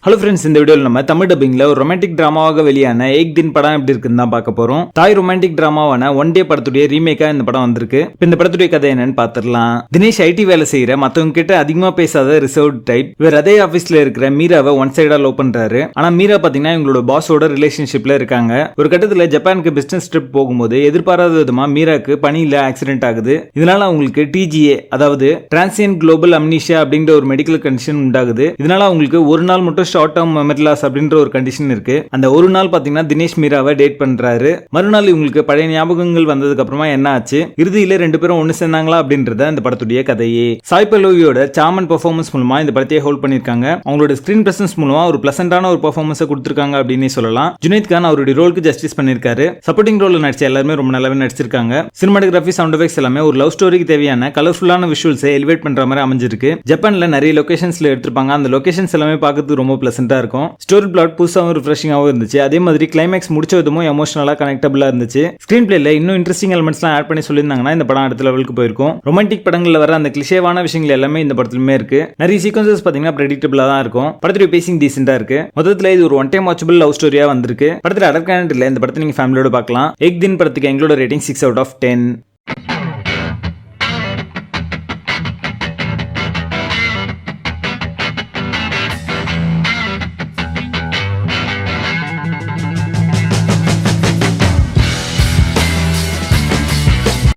Hello friends, இந்த வீடியோவில் நம்ம தமிழ் டப்பிங்ல ஒரு ரொமான்டிக் டிராமாவாக வெளியான ஏக் தின் படம் எப்படி இருக்குன்னு தான் பார்க்க போறோம். தாய் ரொமான்டிக் டிராமாவான ஒன் டே படத்துடைய ரீமேக்கா இந்த படம் வந்திருக்கு. இந்த படத்துடைய கதை என்னன்னு பார்த்துடலாம். தினேஷ் ஐடி வேலை செய்யற மத்தவங்க கிட்ட அதிகமா பேசாத ரிசர்வ்ட் டைப். இவர் அதே ஆபீஸ்ல இருக்கிற மீராவை ஒன் சைடா லவ் பண்றாரு. ஆனா மீரா பாத்தீங்கன்னா இவங்களோட பாஸோட ரிலேஷன்ஷிப்ல இருக்காங்க. ஒரு கட்டத்துல ஜப்பானுக்கு பிசினஸ் ட்ரிப் போகும்போது எதிர்பாராத விதமா மீராக்கு பணியில ஆக்சிடென்ட் ஆகுது. இதனால அவங்களுக்கு டிஜிஏ, அதாவது டிரான்சியன்ட் குளோபல் அம்னீஷியா அப்படிங்கிற ஒரு மெடிக்கல் கண்டிஷன் உண்டாகுது. இதனால அவங்களுக்கு ஒரு நாள் மட்டும் ஷார்ட் டர்ம் மெமரி லாஸ் அப்படின்ற ஒரு கண்டிஷன் இருக்கு. அந்த ஒரு நாள் பாத்தீங்கன்னா தினேஷ் மீராவை டேட் பண்றாரு. மறுநாள் இவங்களுக்கு பழைய ஞாபகங்கள் வந்ததுக்கு அப்புறமா என்ன ஆச்சு, இறுதியில ரெண்டு பேரும் ஒன்னு சேர்ந்தாங்களா அப்படின்றத இந்த படத்துடைய கதையே. சாய் பல்லவியோட சாமன் பெர்ஃபார்மன்ஸ் மூலமா இந்த படத்தையே ஹோல்ட் பண்ணிருக்காங்க. அவங்களோட ஸ்கிரீன் பிரசன்ஸ் மூலமா ஒரு பிளசண்டான ஒரு பெர்ஃபார்மன்ஸ் கொடுத்திருக்காங்க அப்படின்னு சொல்லலாம். ஜுனைத் கான் அவருடைய ரோலுக்கு ஜஸ்டிஸ் பண்ணிருக்காரு. சப்போர்ட்டிங் ரோல்ல நடிச்ச எல்லாருமே ரொம்ப நல்லாவே நடிச்சிருக்காங்க. சினிமாட்டோகிராஃபி, சவுண்ட் எஃபெக்ட்ஸ் எல்லாமே ஒரு லவ் ஸ்டோரிக்கு தேவையான கலர்ஃபுல்லான விஷுவல்ஸை எலிவேட் பண்ற மாதிரி அமைஞ்சிருக்கு. ஜப்பான்ல நிறைய லொகேஷன்ஸ்ல எடுத்திருப்பாங்க. அந்த லொகேஷன்ஸ் எல்லாமே பார்க்கறதுக்கு ரொம்ப பிளசண்டா இருக்கும். ஸ்டோரி பிளாட் புதுசாகவும் ரிஃப்ரெஷிங்காகவும் இருந்துச்சு. அதே மாதிரி கிளைமேக்ஸ் முடிச்ச விதமும் எமோஷனலா கனெக்டபிளா இருந்துச்சு. ஸ்கிரீன் பிளேல இன்னும் இன்ட்ரெஸ்டிங் எலிமெண்ட்ஸ்லாம் ஆட் பண்ணி சொல்லியிருந்தாங்கன்னா இந்த படம் அடுத்த லெவலுக்கு போயிருக்கும். ரொமான்டிக் படங்கள்ல வர அந்த கிளிஷேவான விஷயங்கள் எல்லாமே இந்த படத்துலயுமே இருக்கு. நிறைய சீக்வன்சஸ் பாத்தீங்கன்னா பிரெடிக்டபிளா தான் இருக்கும். படத்துடைய பேசிங் டீசென்டா இருக்கு. மொத்தத்துல இது ஒரு ஒன் டைம் வாட்சபிள் லவ் ஸ்டோரியா வந்திருக்கு. படத்துல அடர் கேரண்ட் இல்ல. இந்த படத்தை நீங்க ஃபேமிலியோட பார்க்கலாம். ஏக் தின் படத்துக்கு எங்களோட ரேட்டிங் 6 out of 10.